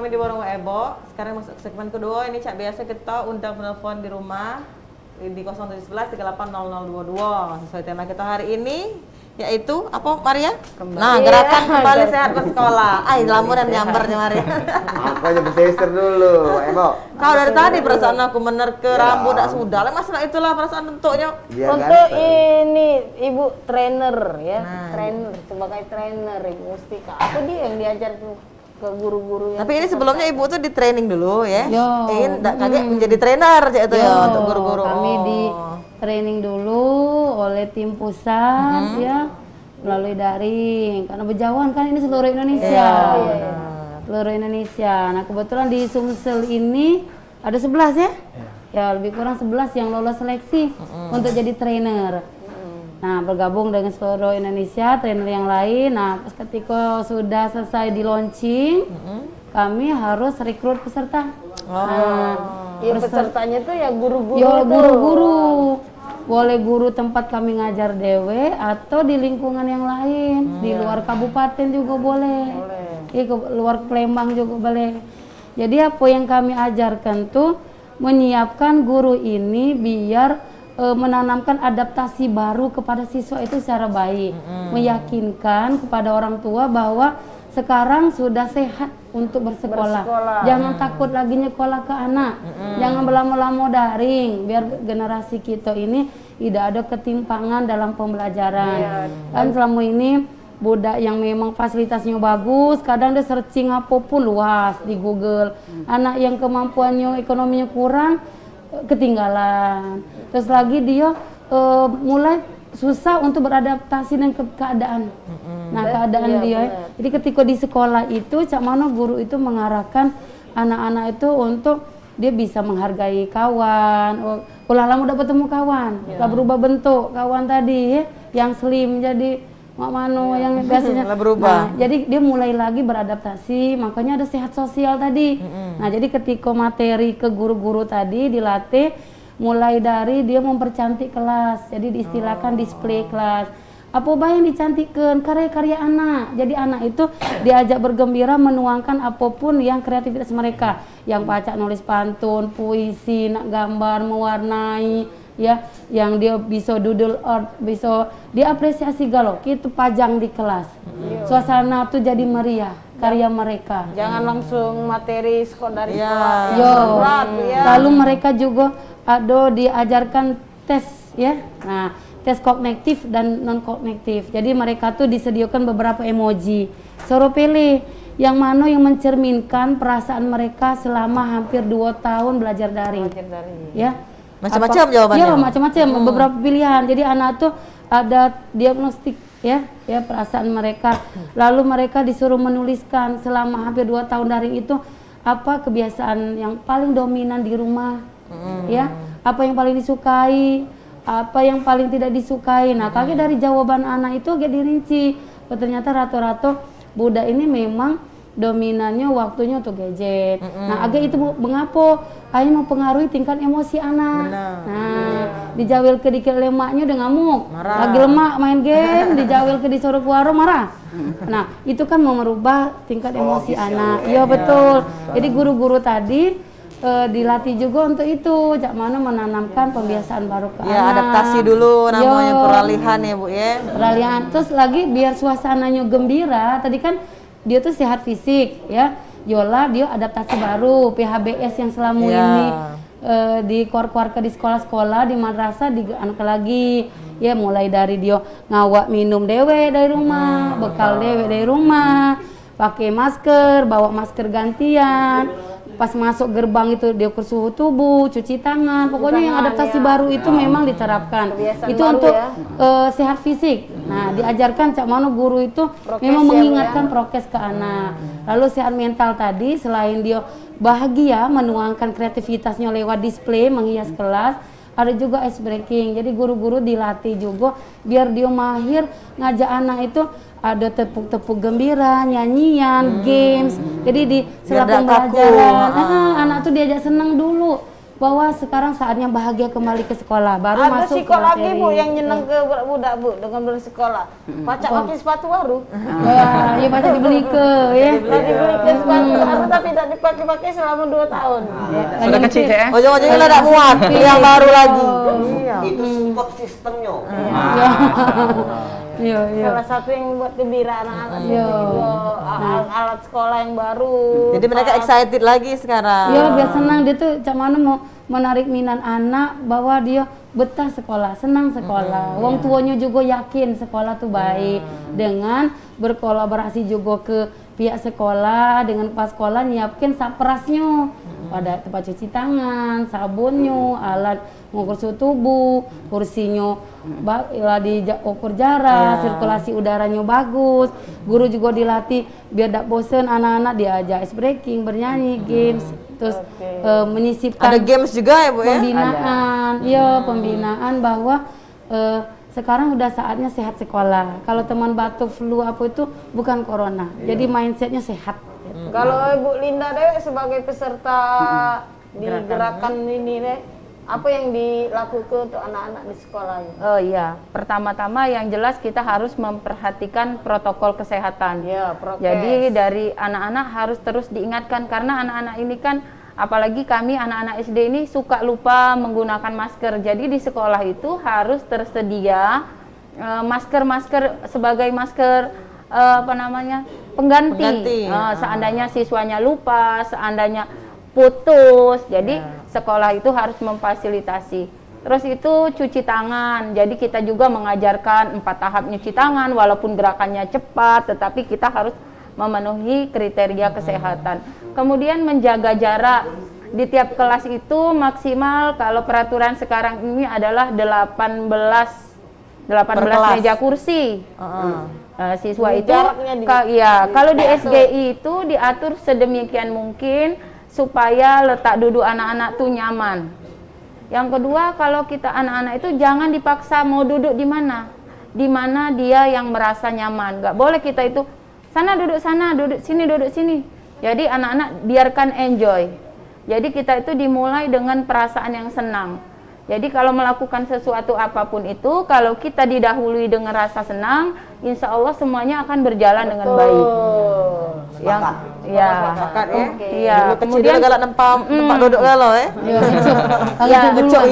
kami di Warung Ebo. Sekarang masuk segmen kedua. Ini cak biasa kita undang penelpon di rumah di 0711 380022 sesuai tema kita hari ini, yaitu apa Maria? Nah, gerakan kembali sehat bersekolah. Ay, lamun dan nyambernya Maria. Aku aja bersister dulu, Ebo. Kau dari tadi perasaan aku menerke rambut tak sudah. Lah masalah itulah perasaan bentuknya. Untuk ini Ibu trainer ya, trainer sebagai trainer Ibu Mustika. Apa dia yang diajar ke guru-guru yang. Tapi ini sebelumnya Ibu tuh di training dulu ya. Yo. Enggak kaget menjadi trainer cak itu ya untuk guru-guru. Kami di training dulu oleh tim pusat ya, melalui daring karena berjauhan kan ini seluruh Indonesia. Seluruh Indonesia. Nah, kebetulan di Sumsel ini ada 11 ya? Ya, lebih kurang 11 yang lolos seleksi untuk jadi trainer. Nah, bergabung dengan seluruh Indonesia, trainer yang lain. Nah, ketika sudah selesai di launching, kami harus rekrut peserta. Iya, pesertanya tuh ya guru-guru. Ya, guru-guru. Boleh guru tempat kami ngajar dewe atau di lingkungan yang lain, di luar kabupaten juga boleh. Di luar Palembang juga boleh. Jadi apa yang kami ajarkan tuh menyiapkan guru ini biar menanamkan adaptasi baru kepada siswa itu secara baik, meyakinkan kepada orang tua bahwa sekarang sudah sehat untuk bersekolah. Jangan takut lagi nyekolah ke anak, jangan berlama-lama daring, biar generasi kita ini tidak ada ketimpangan dalam pembelajaran. Kan selama ini budak yang memang fasilitasnya bagus, kadang dia searching apapun luas di Google. Anak yang kemampuannya ekonominya kurang, ketinggalan. Terus lagi dia mulai susah untuk beradaptasi dengan keadaan. Nah, keadaan dia. Jadi ketika di sekolah itu, cak mana guru itu mengarahkan anak-anak itu untuk dia bisa menghargai kawan. Ulah lama udah bertemu kawan, udah berubah bentuk kawan tadi ya, yang slim jadi mak mano yang biasanya berubah. Nah, jadi dia mulai lagi beradaptasi, makanya ada sehat sosial tadi. Nah, jadi ketika materi ke guru-guru tadi dilatih, mulai dari dia mempercantik kelas, jadi diistilahkan display kelas. Apa yang dicantikkan karya-karya anak. Jadi anak itu diajak bergembira menuangkan apapun yang kreativitas mereka, yang baca nulis pantun, puisi, nak gambar, mewarnai, ya, yang dia bisa doodle art, bisa diapresiasi galau, itu pajang di kelas. Suasana tuh jadi meriah karya mereka. Jangan langsung materi sekolah dari sekolah. Lalu mereka juga ada diajarkan tes ya. Nah, tes kognitif dan non kognitif. Jadi mereka tuh disediakan beberapa emoji. Suruh pilih yang mana yang mencerminkan perasaan mereka selama hampir 2 tahun belajar daring. Ya. Macam-macam jawabannya. Iya, macam-macam, beberapa pilihan. Jadi anak tuh ada diagnostik ya perasaan mereka. Lalu mereka disuruh menuliskan selama hampir 2 tahun daring itu apa kebiasaan yang paling dominan di rumah. Ya, apa yang paling disukai, apa yang paling tidak disukai. Nah, kaget dari jawaban anak itu agak dirinci. Ternyata rata-rata budak ini memang dominannya waktunya untuk gadget. Nah, agak itu mengapa? Akhirnya mempengaruhi tingkat emosi anak. Nah, dijawil ke dikit lemaknya udah ngamuk. Lagi lemak main game, dijawil ke disuruh ke warung marah. Nah, itu kan merubah tingkat emosi anak. Iya betul. Jadi guru-guru tadi dilatih juga untuk itu, cak mana menanamkan pembiasaan baru ke anak. Adaptasi dulu namanya peralihan ya Bu ya. Peralihan, terus lagi biar suasananya gembira. Tadi kan dia tuh sehat fisik ya. Yola dia adaptasi baru, PHBS yang selama ini di keluarga di sekolah-sekolah, di madrasah anak lagi. Ya mulai dari dia ngawak minum dewe dari rumah, bekal dewe dari rumah, pakai masker, bawa masker gantian. Pas masuk gerbang itu dia ukur suhu tubuh, cuci tangan, pokoknya yang adaptasi baru itu memang diterapkan. Itu untuk sehat fisik. Nah, diajarkan cak mana guru itu memang mengingatkan prokes ke anak. Lalu sehat mental tadi, selain dia bahagia menuangkan kreativitasnya lewat display menghias kelas, ada juga ice breaking. Jadi guru-guru dilatih juga biar dia mahir ngajak anak itu ada tepuk-tepuk gembira, nyanyian, games. Jadi di sela pembelajaran, anak tuh diajak senang dulu bahwa sekarang saatnya bahagia kembali ke sekolah. Baru ada masuk sekolah lagi Bu yang nyeneng ke budak Bu dengan bersekolah. Pacak pakai sepatu baru. Ya baca dibeli ke ya. Dibeli ke sepatu baru tapi tidak dipakai selama 2 tahun. Sudah kecil ya? Ujung-ujungnya udah muat, yang baru lagi. Iya. Itu support sistemnya. Iya, iya. Salah satu yang buat gembira anak-anak Iya. alat sekolah yang baru. Jadi mereka excited lagi sekarang. Iya, biar senang dia tuh cak mana mau menarik minat anak bahwa dia betah sekolah, senang sekolah. Wong tuanya juga yakin sekolah tuh baik dengan berkolaborasi juga ke pihak sekolah dengan pas sekolah nyiapin saprasnya pada tempat cuci tangan, sabunnya, alat mengukur suhu tubuh, kursinya diukur jarak, sirkulasi udaranya bagus. Guru juga dilatih biar tidak bosen anak-anak diajak ice breaking, bernyanyi, games, terus menyisipkan Ada games juga ya, Bu ya? pembinaan, iya pembinaan bahwa sekarang udah saatnya sehat sekolah. Kalau teman batuk, flu apa itu bukan corona, jadi mindsetnya sehat. Kalau Ibu Linda deh sebagai peserta di gerakan ini deh, apa yang dilakukan untuk anak-anak di sekolah ini? Oh iya, pertama-tama yang jelas kita harus memperhatikan protokol kesehatan. Ya, prokes. Jadi dari anak-anak harus terus diingatkan karena anak-anak ini kan, apalagi kami anak-anak SD ini suka lupa menggunakan masker. Jadi di sekolah itu harus tersedia masker-masker sebagai masker pengganti. Seandainya siswanya lupa, seandainya putus, jadi sekolah itu harus memfasilitasi. Terus itu cuci tangan, jadi kita juga mengajarkan 4 tahap nyuci tangan, walaupun gerakannya cepat, tetapi kita harus memenuhi kriteria kesehatan. Kemudian menjaga jarak, di tiap kelas itu maksimal, kalau peraturan sekarang ini adalah 18 meja kursi. Siswa itu, kalau di SGI itu diatur sedemikian mungkin supaya letak duduk anak-anak tuh nyaman. Yang kedua, kalau kita anak-anak itu jangan dipaksa mau duduk di mana dia yang merasa nyaman. Nggak boleh kita itu sana, duduk sini. Jadi anak-anak biarkan enjoy. Jadi kita itu dimulai dengan perasaan yang senang. Jadi kalau melakukan sesuatu apapun itu, kalau kita didahului dengan rasa senang, insya Allah semuanya akan berjalan dengan baik. Yang ya, Iya. Kemudian galak tempat duduk galau ya. Iya, Ngecuk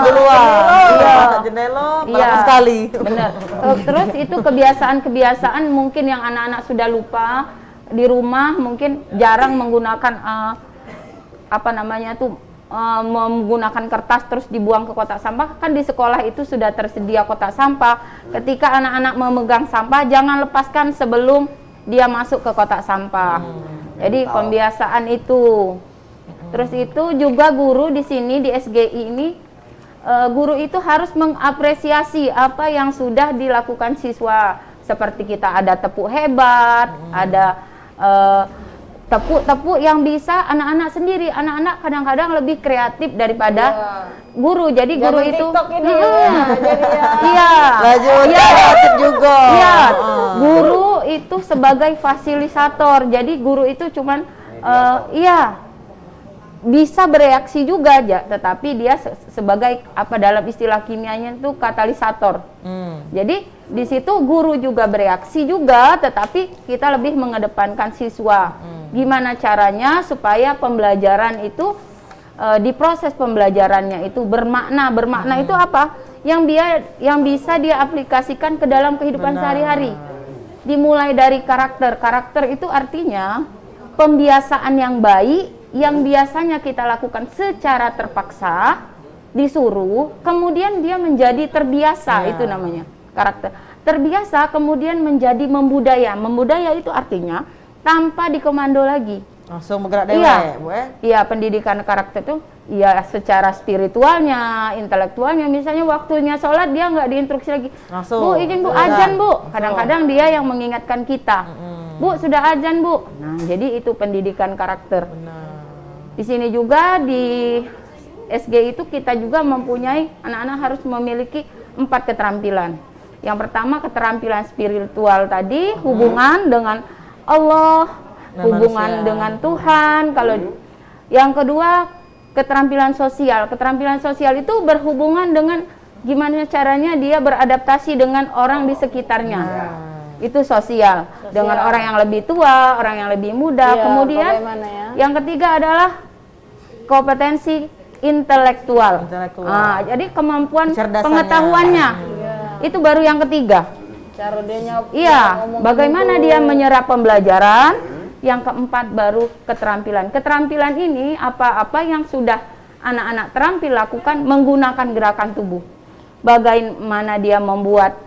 duluan. Iya, jendela bagus sekali. Benar. Terus itu kebiasaan-kebiasaan mungkin yang anak-anak sudah lupa di rumah, mungkin jarang menggunakan menggunakan kertas terus dibuang ke kotak sampah. Kan di sekolah itu sudah tersedia kotak sampah. Ketika anak-anak memegang sampah, jangan lepaskan sebelum dia masuk ke kotak sampah. Jadi pembiasaan itu. Terus itu juga guru di sini di SGI ini, guru itu harus mengapresiasi apa yang sudah dilakukan siswa. Seperti kita ada tepuk hebat, ada tepuk yang bisa anak-anak sendiri. Anak-anak kadang-kadang lebih kreatif daripada guru. Jadi guru itu kreatif juga. Iya, guru itu sebagai fasilitator. Jadi guru itu cuman bisa bereaksi juga aja, tetapi dia sebagai dalam istilah kimianya itu katalisator. Jadi di situ guru juga bereaksi juga, tetapi kita lebih mengedepankan siswa. Gimana caranya supaya pembelajaran itu di proses pembelajarannya itu bermakna. Bermakna itu apa? Yang bisa dia aplikasikan ke dalam kehidupan sehari-hari. Dimulai dari karakter. Karakter itu artinya pembiasaan yang baik yang biasanya kita lakukan secara terpaksa, disuruh, kemudian dia menjadi terbiasa, itu namanya karakter. Terbiasa kemudian menjadi membudaya. Membudaya itu artinya tanpa dikomando lagi. Langsung bergerak dewa, Bu ya? Iya, pendidikan karakter itu secara spiritualnya, intelektualnya. Misalnya waktunya sholat dia nggak diinstruksi lagi. Langsung. Bu, izin Bu, azan Bu. Kadang-kadang dia yang mengingatkan kita. Bu, sudah azan Bu. Nah, jadi itu pendidikan karakter. Di sini juga di SG itu kita juga mempunyai anak-anak harus memiliki 4 keterampilan. Yang pertama keterampilan spiritual tadi, hubungan dengan Allah, hubungan dengan Tuhan. Kalau yang kedua keterampilan sosial. Keterampilan sosial itu berhubungan dengan gimana caranya dia beradaptasi dengan orang di sekitarnya. Itu sosial. Dengan orang yang lebih tua, orang yang lebih muda. Kemudian Yang ketiga adalah kompetensi intelektual. Jadi kemampuan Kecerdasannya. pengetahuannya. Itu baru yang ketiga. Cara dia Iya, bagaimana dia menyerap pembelajaran. Yang keempat baru keterampilan. Keterampilan ini apa-apa yang sudah anak-anak terampil lakukan menggunakan gerakan tubuh. Bagaimana dia membuat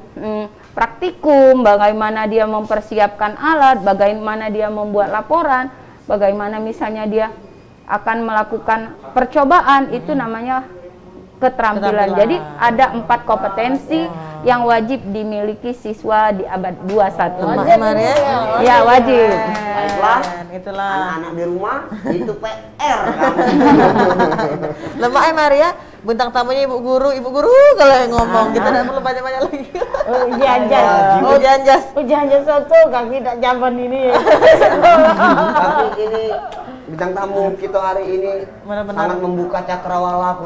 praktikum, bagaimana dia mempersiapkan alat, bagaimana dia membuat laporan, bagaimana misalnya dia akan melakukan percobaan, itu namanya keterampilan. Jadi ada 4 kompetensi yang wajib dimiliki siswa di abad 21. Wajib, Maria? Ya, wajib. Baiklah, Itulah. anak-anak di rumah itu PR kamu. Lemak ya Maria, bintang tamunya ibu guru kalau yang ngomong, kita tidak perlu banyak-banyak lagi. Ujian-jas. Ujian. Ujian soto kaki tak zaman ini. Tapi ini bintang tamu kita hari ini Benar-benar. sangat membuka cakrawala.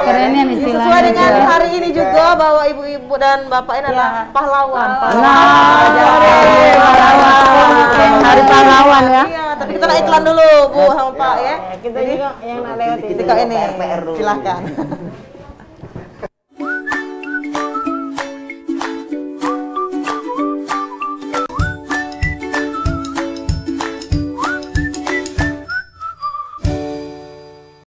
Kerennya nih istilahnya. Sesuai dengan tuh. hari ini juga bahwa ibu-ibu dan bapak ini adalah pahlawan. Hari pahlawan ya. Iya, tapi kita nak iklan dulu Bu sama Pak ya. Kita juga yang nak lewat Kita Kita ini PR dulu. silahkan.